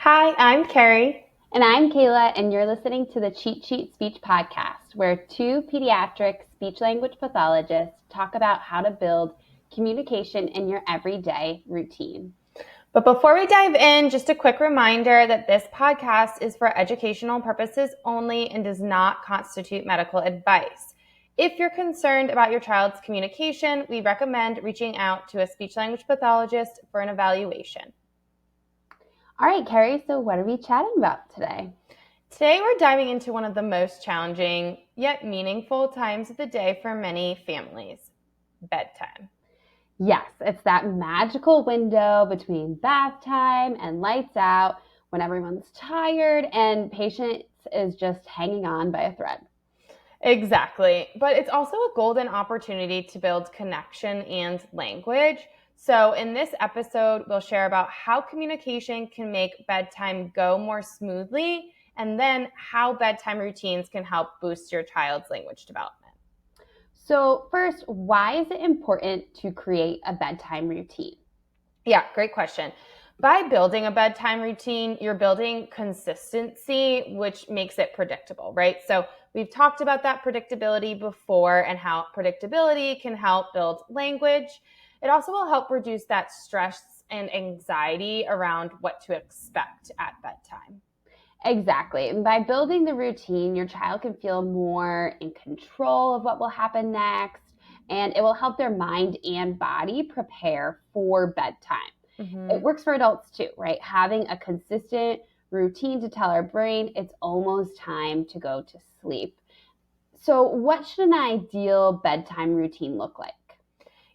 Hi, I'm Carrie. And I'm Kayla, and you're listening to the Cheat Sheet Speech Podcast, where two pediatric speech language pathologists talk about how to build communication in your everyday routine. But before we dive in, just a quick reminder that this podcast is for educational purposes only and does not constitute medical advice. If you're concerned about your child's communication, we recommend reaching out to a speech language pathologist for an evaluation. All right, Carrie, so what are we chatting about today? Today, we're diving into one of the most challenging yet meaningful times of the day for many families, bedtime. Yes, it's that magical window between bath time and lights out when everyone's tired and patience is just hanging on by a thread. Exactly. But it's also a golden opportunity to build connection and language. So in this episode, we'll share about how communication can make bedtime go more smoothly, and then how bedtime routines can help boost your child's language development. So first, why is it important to create a bedtime routine? Yeah, great question. By building a bedtime routine, you're building consistency, which makes it predictable, right? So we've talked about that predictability before and how predictability can help build language. It also will help reduce that stress and anxiety around what to expect at bedtime. Exactly. And by building the routine, your child can feel more in control of what will happen next, and it will help their mind and body prepare for bedtime. It works for adults too, right? Having a consistent routine to tell our brain it's almost time to go to sleep. So, what should an ideal bedtime routine look like?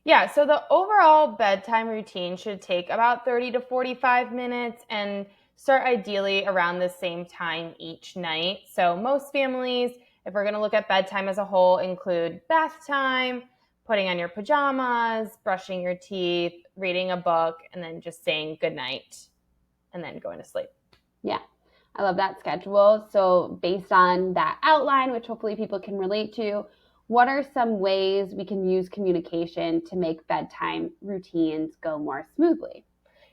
Yeah, so the overall bedtime routine should take about 30 to 45 minutes and start ideally around the same time each night. So most families, if we're going to look at bedtime as a whole, include bath time, putting on your pajamas, brushing your teeth, reading a book, and then just saying goodnight and then going to sleep. Yeah, I love that schedule. So, based on that outline, which hopefully people can relate to, what are some ways we can use communication to make bedtime routines go more smoothly?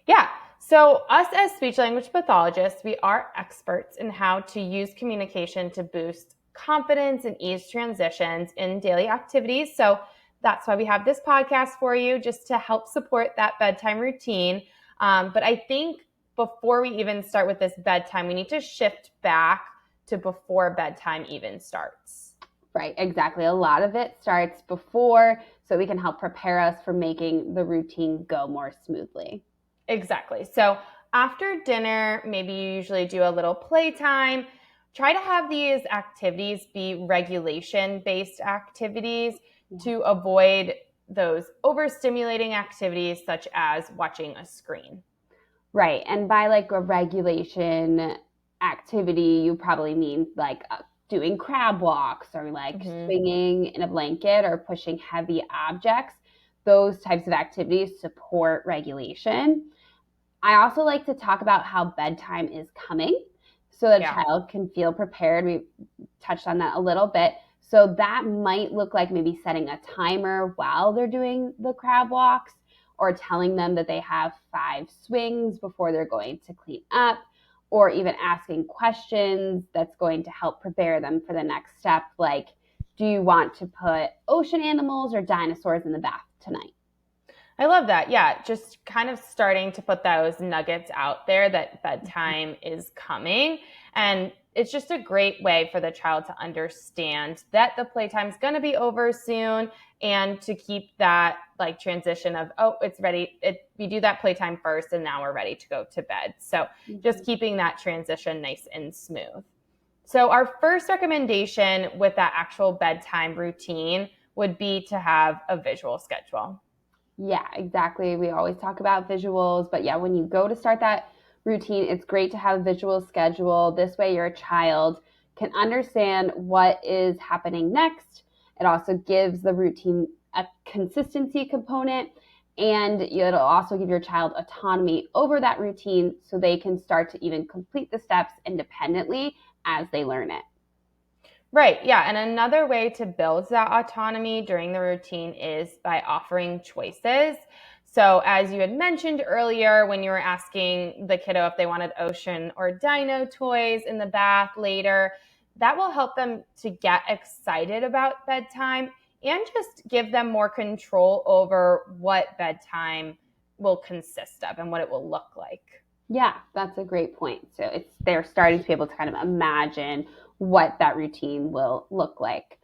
Yeah. So, us as speech language pathologists, we are experts in how to use communication to boost confidence and ease transitions in daily activities. So, that's why we have this podcast for you, just to help support that bedtime routine. But I think before we even start with this bedtime, we need to shift back to before bedtime even starts. Right, exactly. A lot of it starts before, so we can help prepare us for making the routine go more smoothly. Exactly. So after dinner, maybe you usually do a little playtime. Try to have these activities be regulation-based activities to avoid those overstimulating activities such as watching a screen. Right, and by like a regulation activity, you probably mean like doing crab walks or like swinging in a blanket or pushing heavy objects. Those types of activities support regulation. I also like to talk about how bedtime is coming so the Yeah. child can feel prepared. We touched on that a little bit. So that might look like maybe setting a timer while they're doing the crab walks or telling them that they have 5 swings before they're going to clean up, or even asking questions that's going to help prepare them for the next step, like, do you want to put ocean animals or dinosaurs in the bath tonight? I love that. Yeah, just kind of starting to put those nuggets out there that bedtime is coming. And it's just a great way for the child to understand that the playtime's going to be over soon and to keep that like transition of, oh, it's ready. We do that playtime first and now we're ready to go to bed. So just keeping that transition nice and smooth. So our first recommendation with that actual bedtime routine would be to have a visual schedule. Yeah, exactly. We always talk about visuals, but yeah, when you go to start that routine, it's great to have a visual schedule. This way, your child can understand what is happening next. It also gives the routine a consistency component, and it'll also give your child autonomy over that routine so they can start to even complete the steps independently as they learn it. Right. Yeah. And another way to build that autonomy during the routine is by offering choices. So as you had mentioned earlier, when you were asking the kiddo if they wanted ocean or dino toys in the bath later, that will help them to get excited about bedtime and just give them more control over what bedtime will consist of and what it will look like. Yeah, that's a great point. So they're starting to be able to kind of imagine what that routine will look like.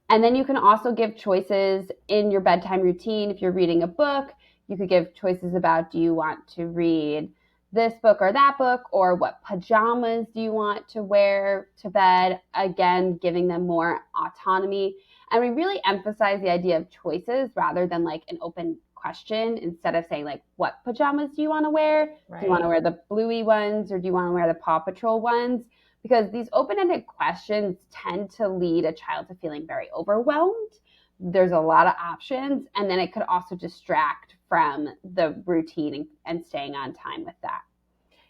And then you can also give choices in your bedtime routine. If you're reading a book, you could give choices about, do you want to read this book or that book, or what pajamas do you want to wear to bed? Again, giving them more autonomy. And we really emphasize the idea of choices rather than like an open question. Instead of saying like, what pajamas do you want to wear? Right. Do you want to wear the bluey ones, or do you want to wear the Paw Patrol ones? Because these open-ended questions tend to lead a child to feeling very overwhelmed. There's a lot of options, and then it could also distract from the routine and staying on time with that.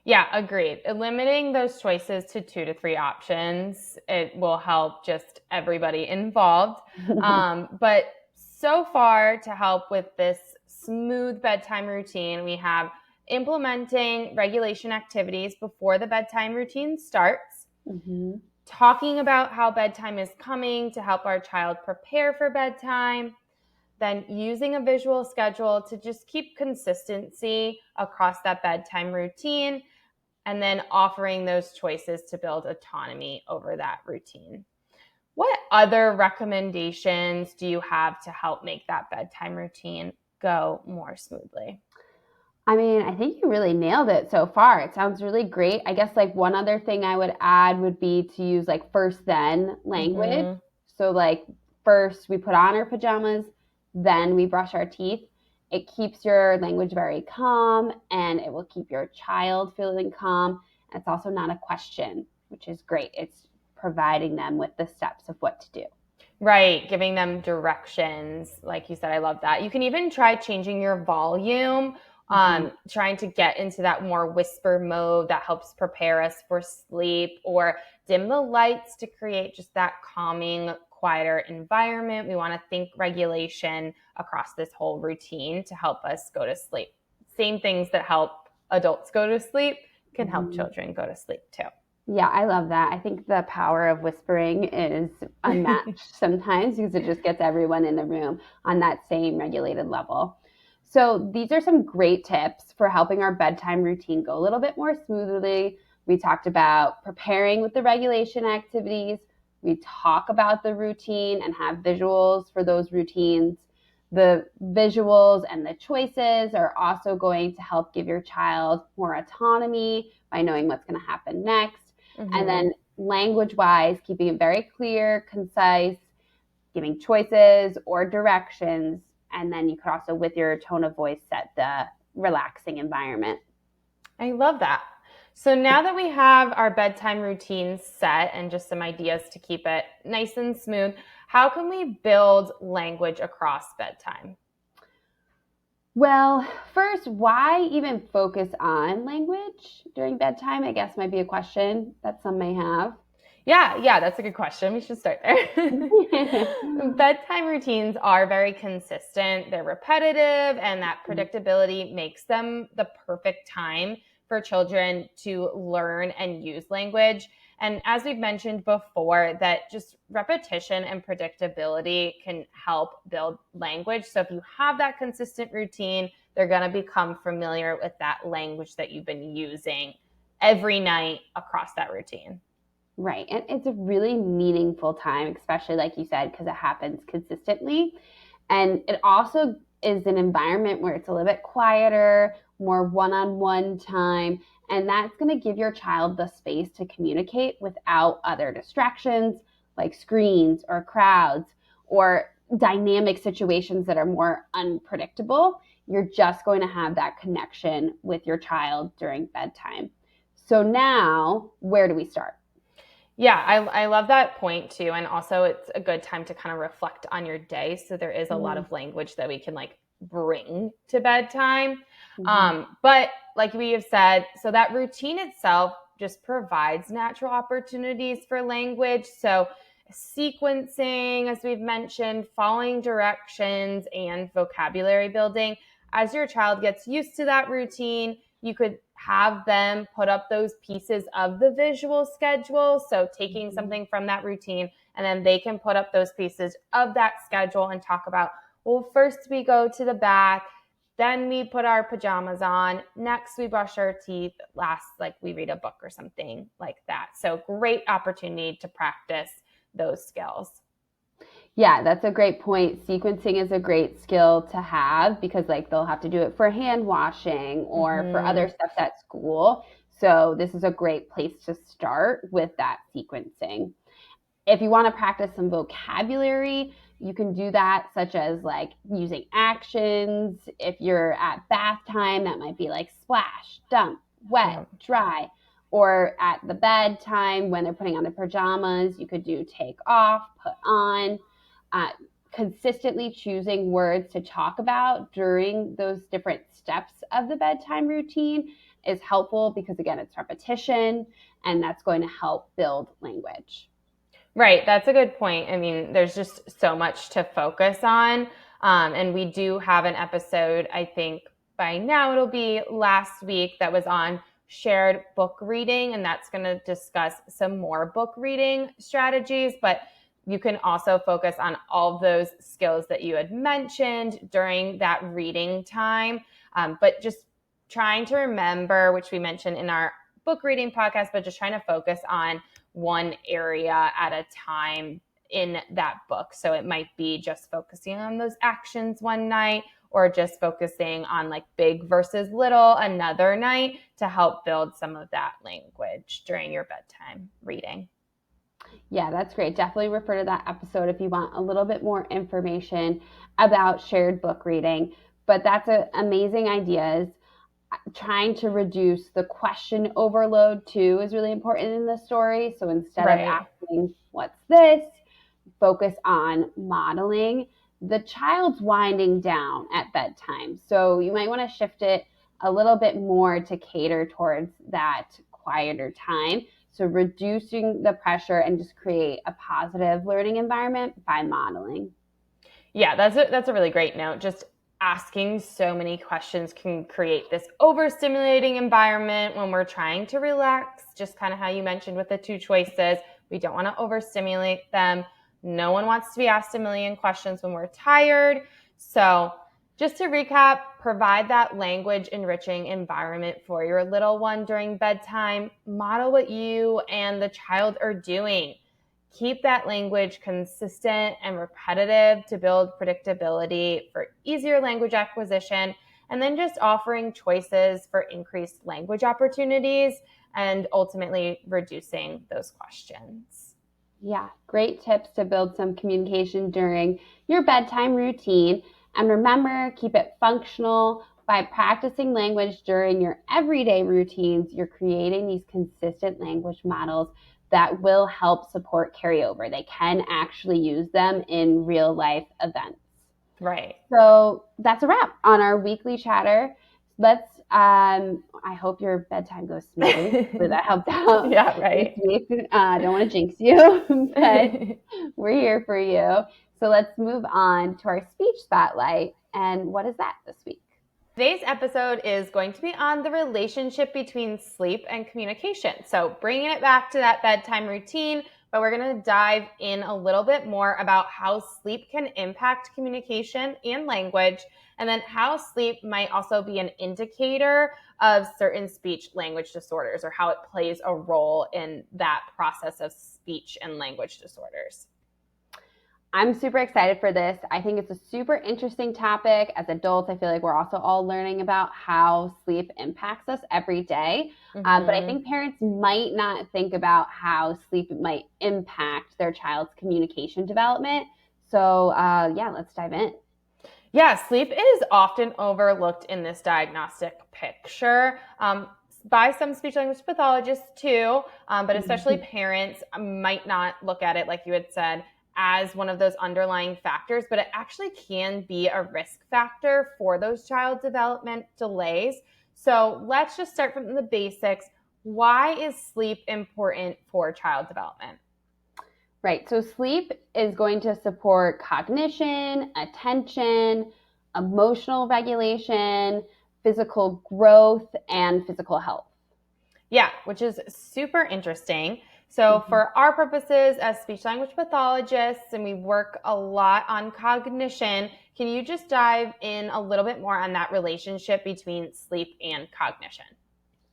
Yeah, agreed. Limiting those choices to 2 to 3 options, it will help just everybody involved. But so far, to help with this smooth bedtime routine, we have implementing regulation activities before the bedtime routine starts, Mm-hmm. talking about how bedtime is coming to help our child prepare for bedtime, then using a visual schedule to just keep consistency across that bedtime routine, and then offering those choices to build autonomy over that routine. What other recommendations do you have to help make that bedtime routine go more smoothly? I mean, I think you really nailed it so far. It sounds really great. I guess like one other thing I would add would be to use like first then language. Mm-hmm. So like first we put on our pajamas, then we brush our teeth. It keeps your language very calm, and it will keep your child feeling calm. And it's also not a question, which is great. It's providing them with the steps of what to do. Right, giving them directions. Like you said, I love that. You can even try changing your volume, Mm-hmm. trying to get into that more whisper mode that helps prepare us for sleep, or dim the lights to create just that calming, quieter environment. We want to think regulation across this whole routine to help us go to sleep. Same things that help adults go to sleep can help Mm-hmm. children go to sleep too. Yeah, I love that. I think the power of whispering is unmatched sometimes because it just gets everyone in the room on that same regulated level. So, these are some great tips for helping our bedtime routine go a little bit more smoothly. We talked about preparing with the regulation activities. We talk about the routine and have visuals for those routines. The visuals and the choices are also going to help give your child more autonomy by knowing what's going to happen next. And Mm-hmm. then language wise, keeping it very clear, concise, giving choices or directions. And then you could also, with your tone of voice, set the relaxing environment. I love that. So now that we have our bedtime routine set and just some ideas to keep it nice and smooth, how can we build language across bedtime? Well, first, why even focus on language during bedtime? I guess might be a question that some may have. Yeah, that's a good question. We should start there. Bedtime routines are very consistent, they're repetitive, and that predictability makes them the perfect time for children to learn and use language. And as we've mentioned before, that just repetition and predictability can help build language. So if you have that consistent routine, they're going to become familiar with that language that you've been using every night across that routine. Right. And it's a really meaningful time, especially like you said, because it happens consistently. And it also is an environment where it's a little bit quieter, more one on one time. And that's going to give your child the space to communicate without other distractions like screens or crowds or dynamic situations that are more unpredictable. You're just going to have that connection with your child during bedtime. So now, where do we start? Yeah, I love that point too. And also, it's a good time to kind of reflect on your day. So there is a lot Mm-hmm. of language that we can like bring to bedtime. Mm-hmm. But like we have said, so that routine itself just provides natural opportunities for language. So sequencing, as we've mentioned, following directions and vocabulary building as your child gets used to that routine, you could have them put up those pieces of the visual schedule. So taking something from that routine, and then they can put up those pieces of that schedule and talk about, well, first we go to the bath, then we put our pajamas on, next we brush our teeth, last, like, we read a book or something like that. So great opportunity to practice those skills. Yeah, that's a great point. Sequencing is a great skill to have because like they'll have to do it for hand washing or for other stuff at school. So this is a great place to start with that sequencing. If you want to practice some vocabulary, you can do that, such as like using actions. If you're at bath time, that might be like splash, dump, wet, dry. Or at the bedtime, when they're putting on their pajamas, you could do take off, put on. Consistently choosing words to talk about during those different steps of the bedtime routine is helpful because, again, it's repetition and that's going to help build language. Right. That's a good point. I mean, there's just so much to focus on. And we do have an episode, I think by now it'll be last week, that was on shared book reading. And that's going to discuss some more book reading strategies. But you can also focus on all of those skills that you had mentioned during that reading time. But just trying to remember, which we mentioned in our book reading podcast, but just trying to focus on one area at a time in that book. So it might be just focusing on those actions one night, or just focusing on like big versus little another night to help build some of that language during your bedtime reading. Yeah, that's great. Definitely refer to that episode if you want a little bit more information about shared book reading. But that's an amazing ideas. Trying to reduce the question overload too is really important in the story. So instead of asking, what's this? Focus on modeling. The child's winding down at bedtime. So you might want to shift it a little bit more to cater towards that quieter time. So reducing the pressure and just create a positive learning environment by modeling. Yeah, that's a really great note. Just asking so many questions can create this overstimulating environment when we're trying to relax, just kind of how you mentioned with the two choices. We don't want to overstimulate them. No one wants to be asked a million questions when we're tired. So just to recap, provide that language enriching environment for your little one during bedtime. Model what you and the child are doing. Keep that language consistent and repetitive to build predictability for easier language acquisition, and then just offering choices for increased language opportunities and ultimately reducing those questions. Yeah, great tips to build some communication during your bedtime routine. And remember, keep it functional. By practicing language during your everyday routines, you're creating these consistent language models that will help support carryover. They can actually use them in real life events. Right. So that's a wrap on our weekly chatter. I hope your bedtime goes smoothly. So that helped out. Yeah, right. This week. I don't want to jinx you, but we're here for you. So let's move on to our speech spotlight. And what is that this week? Today's episode is going to be on the relationship between sleep and communication. So bringing it back to that bedtime routine, but we're going to dive in a little bit more about how sleep can impact communication and language, and then how sleep might also be an indicator of certain speech language disorders, or how it plays a role in that process of speech and language disorders. I'm super excited for this. I think it's a super interesting topic. As adults, I feel like we're also all learning about how sleep impacts us every day. But I think parents might not think about how sleep might impact their child's communication development. So let's dive in. Yeah, sleep is often overlooked in this diagnostic picture. By some speech language pathologists too, but especially parents might not look at it, like you had said, as one of those underlying factors, but it actually can be a risk factor for those child development delays. So let's just start from the basics. Why is sleep important for child development? Right. So sleep is going to support cognition, attention, emotional regulation, physical growth, and physical health. Yeah, which is super interesting. So, for our purposes as speech language pathologists, and we work a lot on cognition, can you just dive in a little bit more on that relationship between sleep and cognition?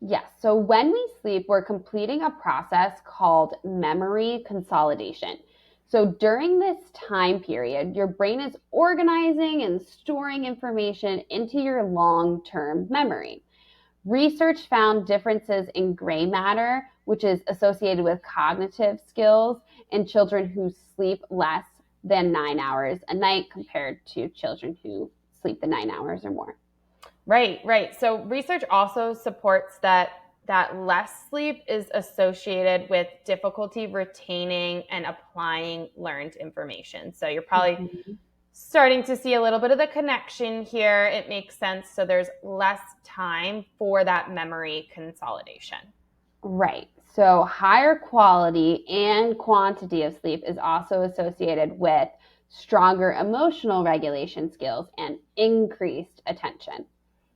Yes. So when we sleep, we're completing a process called memory consolidation. So during this time period, your brain is organizing and storing information into your long term memory. Research found differences in gray matter, which is associated with cognitive skills, in children who sleep less than 9 hours a night compared to children who sleep the 9 hours or more. Right, right. So research also supports that less sleep is associated with difficulty retaining and applying learned information. So you're probably Mhm. starting to see a little bit of the connection here. It makes sense. So there's less time for that memory consolidation. Right. So higher quality and quantity of sleep is also associated with stronger emotional regulation skills and increased attention.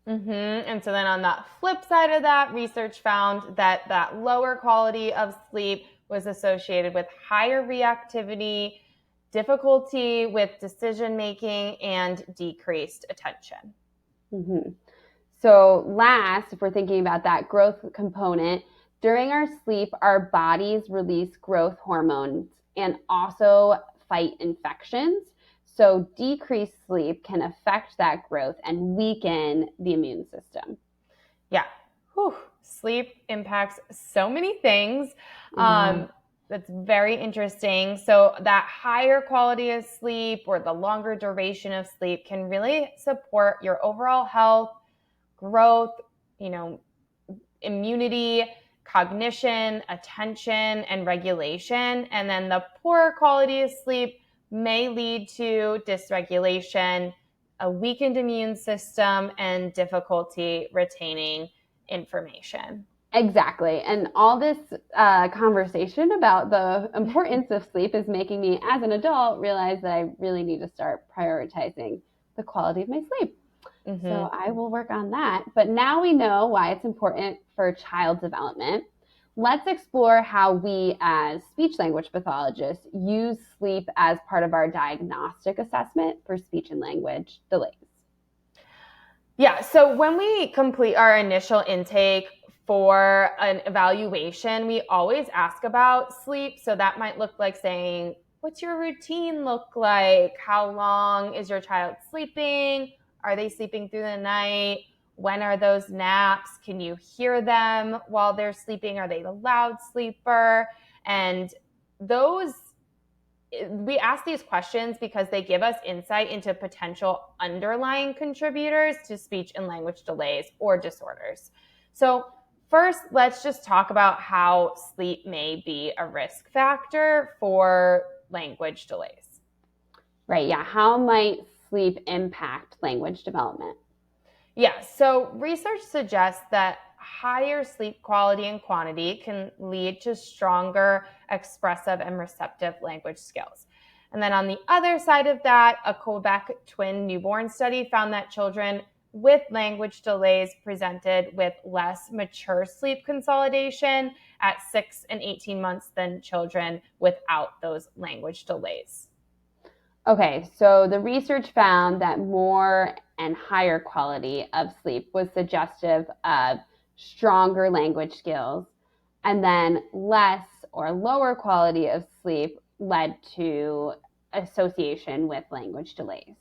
And so then on the flip side of that, research found that that lower quality of sleep was associated with higher reactivity, difficulty with decision making, and decreased attention. hmm So, last, if we're thinking about that growth component, during our sleep, our bodies release growth hormones and also fight infections. So, decreased sleep can affect that growth and weaken the immune system. Yeah. Whew. Sleep impacts so many things. Yeah. That's very interesting. So, that higher quality of sleep or the longer duration of sleep can really support your overall health, growth, you know, immunity, cognition, attention, and regulation. And then the poor quality of sleep may lead to dysregulation, a weakened immune system, and difficulty retaining information. Exactly. And all this conversation about the importance of sleep is making me, as an adult, realize that I really need to start prioritizing the quality of my sleep. So Mm-hmm. I will work on that. But now we know why it's important for child development. Let's explore how we, as speech language pathologists, use sleep as part of our diagnostic assessment for speech and language delays. Yeah, so when we complete our initial intake for an evaluation, we always ask about sleep. So that might look like saying, what's your routine look like? How long is your child sleeping? Are they sleeping through the night? When are those naps? Can you hear them while they're sleeping? Are they a loud sleeper? And those we ask these questions because they give us insight into potential underlying contributors to speech and language delays or disorders. So, first, let's just talk about how sleep may be a risk factor for language delays. Right. Yeah. How might sleep impact language development? Yeah, so research suggests that higher sleep quality and quantity can lead to stronger expressive and receptive language skills. And then on the other side of that, a Quebec twin newborn study found that children with language delays presented with less mature sleep consolidation at 6 and 18 months than children without those language delays. Okay, so the research found that more and higher quality of sleep was suggestive of stronger language skills, and then less or lower quality of sleep led to association with language delays.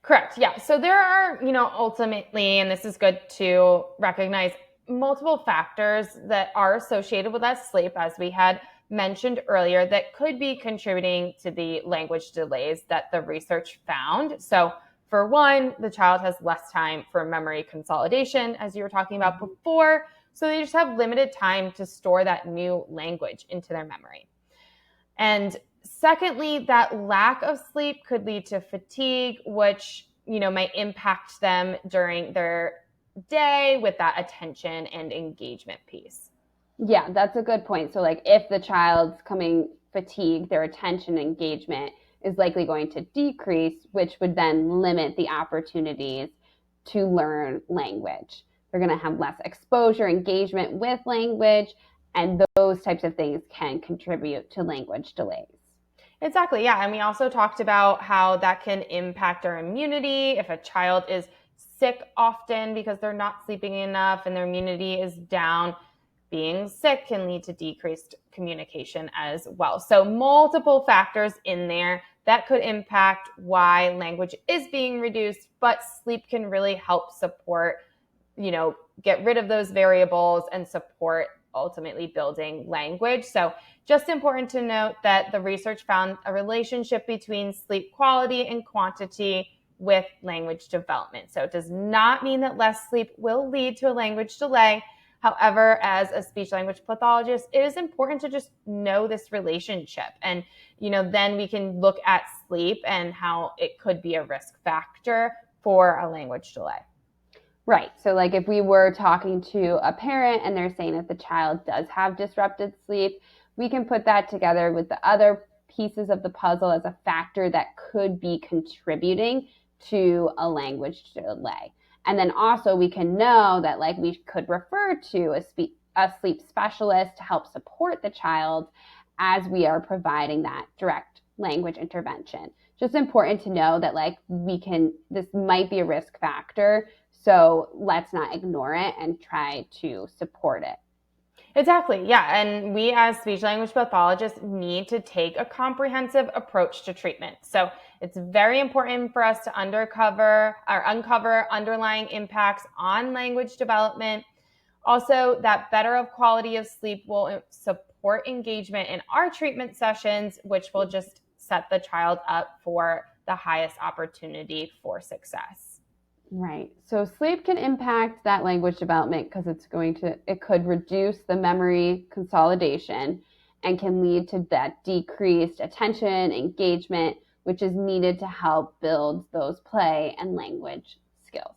Correct. Yeah. So there are, ultimately, and this is good to recognize, multiple factors that are associated with that sleep, as we had mentioned earlier, that could be contributing to the language delays that the research found. So, for one, the child has less time for memory consolidation, as you were talking about before. So they just have limited time to store that new language into their memory. And secondly, that lack of sleep could lead to fatigue, which, might impact them during their day with that attention and engagement piece. Yeah, that's a good point. So, like, if the child's coming fatigued, their attention engagement is likely going to decrease, which would then limit the opportunities to learn language. They're going to have less exposure, engagement with language, and those types of things can contribute to language delays. Exactly. Yeah. And we also talked about how that can impact our immunity. If a child is sick often because they're not sleeping enough and their immunity is down, being sick can lead to decreased communication as well. So multiple factors in there that could impact why language is being reduced, but sleep can really help support, get rid of those variables and support ultimately building language. So just important to note that the research found a relationship between sleep quality and quantity with language development. So it does not mean that less sleep will lead to a language delay. However, as a speech language pathologist, it is important to just know this relationship. And, then we can look at sleep and how it could be a risk factor for a language delay. Right. So like if we were talking to a parent and they're saying that the child does have disrupted sleep, we can put that together with the other pieces of the puzzle as a factor that could be contributing to a language delay. And then also we can know that like we could refer to a sleep specialist to help support the child as we are providing that direct language intervention. Just important to know that like this might be a risk factor. So let's not ignore it and try to support it. Exactly. Yeah. And we as speech language pathologists need to take a comprehensive approach to treatment. So it's very important for us to uncover underlying impacts on language development. Also, that better of quality of sleep will support engagement in our treatment sessions, which will just set the child up for the highest opportunity for success. Right. So sleep can impact that language development because it could reduce the memory consolidation and can lead to that decreased attention, engagement, which is needed to help build those play and language skills.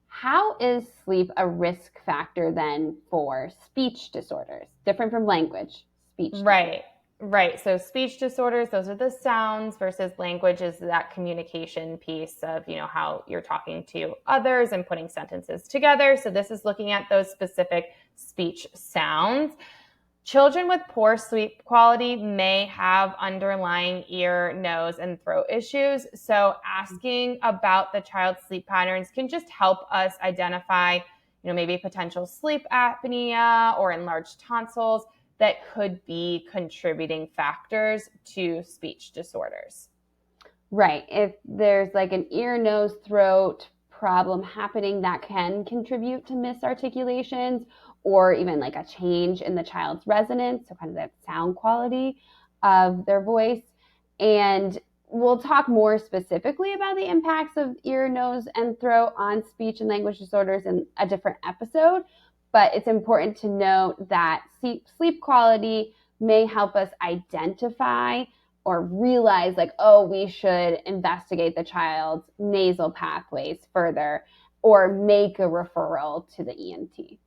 How is sleep a risk factor then for speech disorders? Different from language, speech disorders. Right. Right. So speech disorders, those are the sounds, versus language is that communication piece of, how you're talking to others and putting sentences together. So this is looking at those specific speech sounds. Children with poor sleep quality may have underlying ear, nose, and throat issues. So asking about the child's sleep patterns can just help us identify, maybe potential sleep apnea or enlarged tonsils that could be contributing factors to speech disorders. Right. If there's like an ear, nose, throat problem happening, that can contribute to misarticulations or even like a change in the child's resonance, so kind of that sound quality of their voice. And we'll talk more specifically about the impacts of ear, nose, and throat on speech and language disorders in a different episode. But it's important to note that sleep quality may help us identify or realize like, oh, we should investigate the child's nasal pathways further or make a referral to the ENT.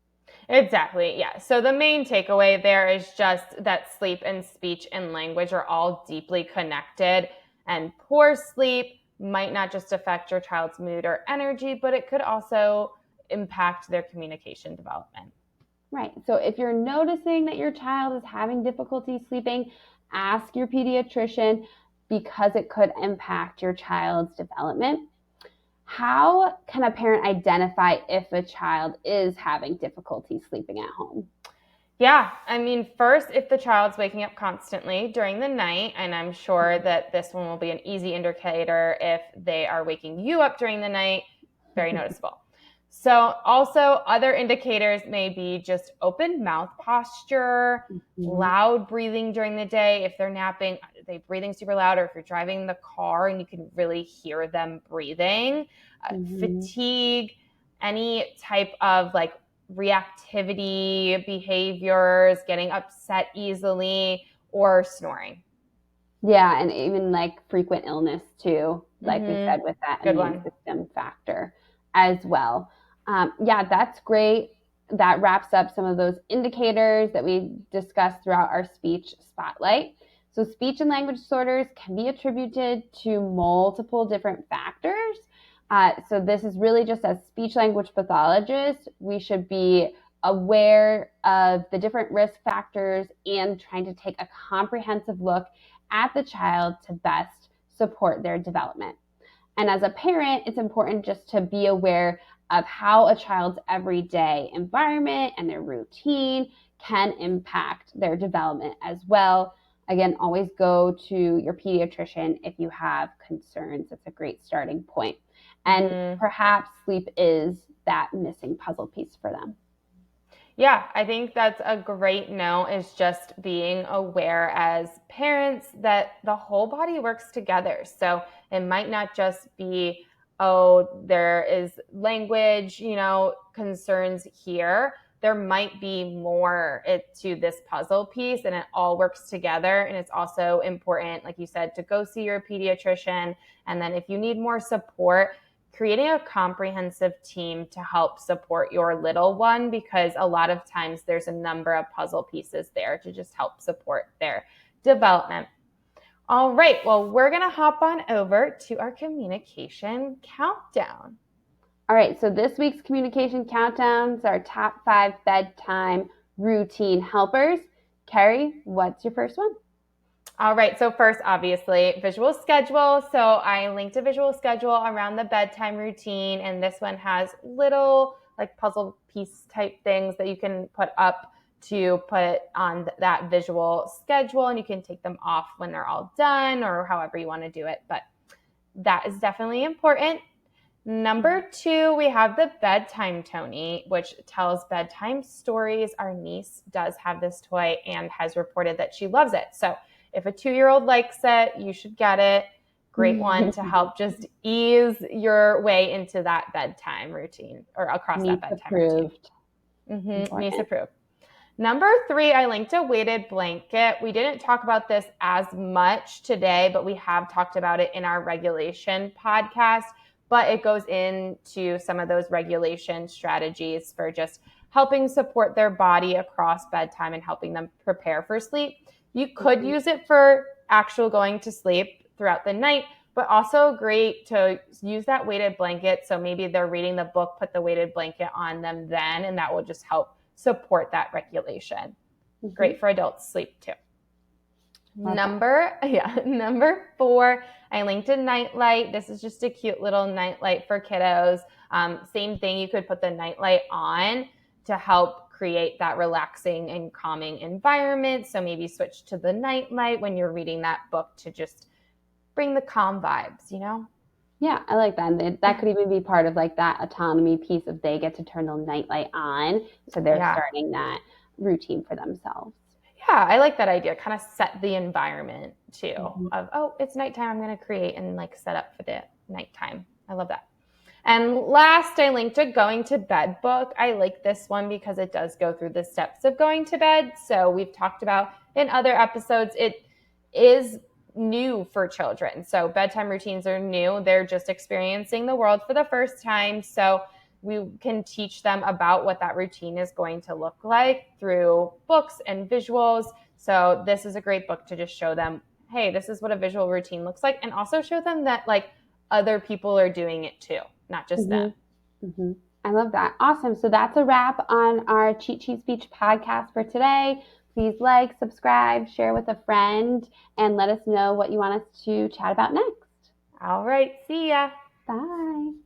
Exactly. Yeah. So the main takeaway there is just that sleep and speech and language are all deeply connected, and poor sleep might not just affect your child's mood or energy, but it could also impact their communication development. Right. So if you're noticing that your child is having difficulty sleeping, ask your pediatrician because it could impact your child's development. How can a parent identify if a child is having difficulty sleeping at home? Yeah, first, if the child's waking up constantly during the night, and I'm sure that this one will be an easy indicator if they are waking you up during the night, very noticeable. So also other indicators may be just open mouth posture, loud breathing during the day. If they're napping, are they breathing super loud? Or if you're driving the car and you can really hear them breathing, fatigue, any type of like reactivity behaviors, getting upset easily, or snoring. Yeah, and even like frequent illness too, like we said with that immune system factor as well. Yeah, that's great. That wraps up some of those indicators that we discussed throughout our speech spotlight. So speech and language disorders can be attributed to multiple different factors. So this is really just as speech language pathologists, we should be aware of the different risk factors and trying to take a comprehensive look at the child to best support their development. And as a parent, it's important just to be aware of how a child's everyday environment and their routine can impact their development as well. Again, always go to your pediatrician if you have concerns. It's a great starting point. And perhaps sleep is that missing puzzle piece for them. Yeah, I think that's a great note, is just being aware as parents that the whole body works together. So it might not just be, oh, there is language, concerns here. There might be more to this puzzle piece, and it all works together. And it's also important, like you said, to go see your pediatrician. And then if you need more support, creating a comprehensive team to help support your little one, because a lot of times there's a number of puzzle pieces there to just help support their development. All right, well, we're going to hop on over to our communication countdown. All right, so this week's communication countdown is our top 5 bedtime routine helpers. Carrie, what's your first one? All right, so first, obviously, visual schedule. So I linked a visual schedule around the bedtime routine, and this one has little like puzzle piece type things that you can put up to put on that visual schedule, and you can take them off when they're all done or however you want to do it. But that is definitely important. Number 2, we have the bedtime Tony, which tells bedtime stories. Our niece does have this toy and has reported that she loves it. So if a 2-year-old likes it, you should get it. Great one to help just ease your way into that bedtime routine or across that bedtime routine. Niece approved. Number 3, I linked a weighted blanket. We didn't talk about this as much today, but we have talked about it in our regulation podcast. But it goes into some of those regulation strategies for just helping support their body across bedtime and helping them prepare for sleep. You could use it for actual going to sleep throughout the night, but also great to use that weighted blanket. So maybe they're reading the book, put the weighted blanket on them then, and that will just help support that regulation. Great for adults' sleep too. Number 4, I linked a nightlight. This is just a cute little nightlight for kiddos. Same thing, you could put the nightlight on to help create that relaxing and calming environment. So maybe switch to the nightlight when you're reading that book to just bring the calm vibes, Yeah, I like that. And that could even be part of like that autonomy piece of they get to turn the nightlight on. So they're starting that routine for themselves. Yeah, I like that idea. Kind of set the environment too of, oh, it's nighttime. I'm going to create and like set up for the nighttime. I love that. And last, I linked a going to bed book. I like this one because it does go through the steps of going to bed. So we've talked about in other episodes, it is new for children. So bedtime routines are new. They're just experiencing the world for the first time. So we can teach them about what that routine is going to look like through books and visuals. So this is a great book to just show them, hey, this is what a visual routine looks like. And also show them that like other people are doing it too, not just them. I love that. Awesome. So that's a wrap on our Cheat Sheet Speech podcast for today. Please like, subscribe, share with a friend, and let us know what you want us to chat about next. All right. See ya. Bye.